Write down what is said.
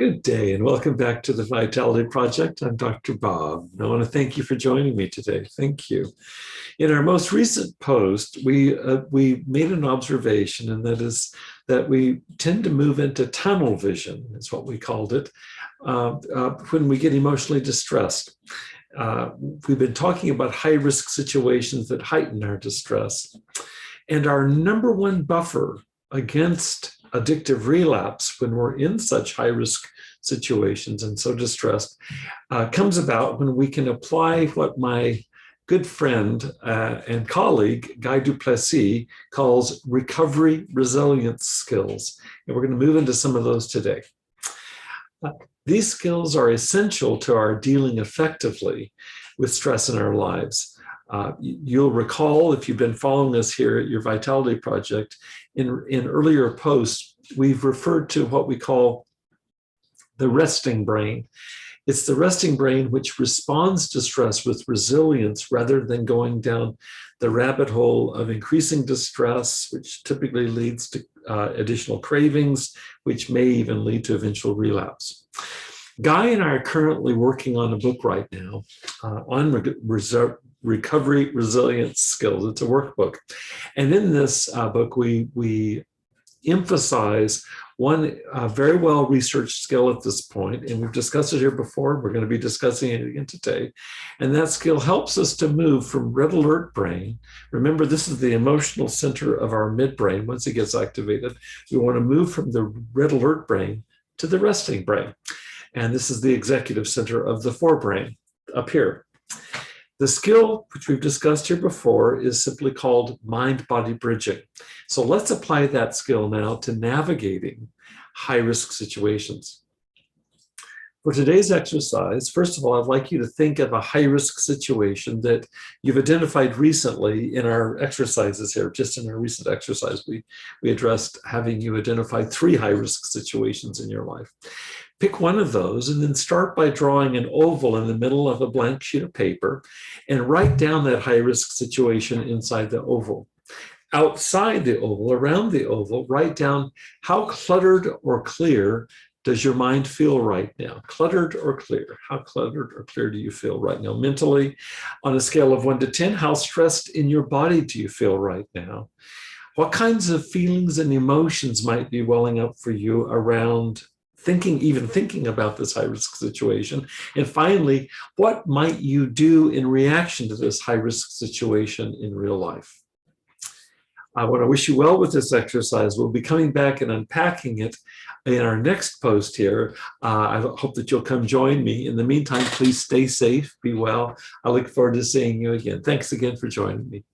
Good day and welcome back to the Vitality Project. I'm Dr. Bob. I want to thank you for joining me today. Thank you. In our most recent post, we made an observation, and that is that we tend to move into tunnel vision, is what we called it, when we get emotionally distressed. We've been talking about high-risk situations that heighten our distress. And our number one buffer against addictive relapse when we're in such high-risk situations and so distressed comes about when we can apply what my good friend and colleague, Guy du Plessis, calls recovery resilience skills. And we're going to move into some of those today. These skills are essential to our dealing effectively with stress in our lives. You'll recall, if you've been following us here at your Vitality Project, in earlier posts, we've referred to what we call the resting brain. It's the resting brain which responds to stress with resilience rather than going down the rabbit hole of increasing distress, which typically leads to additional cravings, which may even lead to eventual relapse. Guy and I are currently working on a book right now on recovery resilience skills. It's a workbook. And in this book, we emphasize one very well-researched skill at this point, and we've discussed it here before. We're going to be discussing it again today. And that skill helps us to move from red alert brain. Remember, this is the emotional center of our midbrain. Once it gets activated, we want to move from the red alert brain to the resting brain. And this is the executive center of the forebrain up here. The skill, which we've discussed here before, is simply called MindBody Bridging. So let's apply that skill now to navigating high-risk situations. For today's exercise, first of all, I'd like you to think of a high-risk situation that you've identified recently in our exercises here. Just in our recent exercise, we addressed having you identify 3 high-risk situations in your life. Pick one of those and then start by drawing an oval in the middle of a blank sheet of paper and write down that high-risk situation inside the oval. Outside the oval, around the oval, write down how cluttered or clear does your mind feel right now? Cluttered or clear? How cluttered or clear do you feel right now mentally? On a scale of 1 to 10, how stressed in your body do you feel right now? What kinds of feelings and emotions might be welling up for you around even thinking about this high-risk situation? And finally, what might you do in reaction to this high-risk situation in real life? I want to wish you well with this exercise. We'll be coming back and unpacking it in our next post here. I hope that you'll come join me. In the meantime, please stay safe, be well. I look forward to seeing you again. Thanks again for joining me.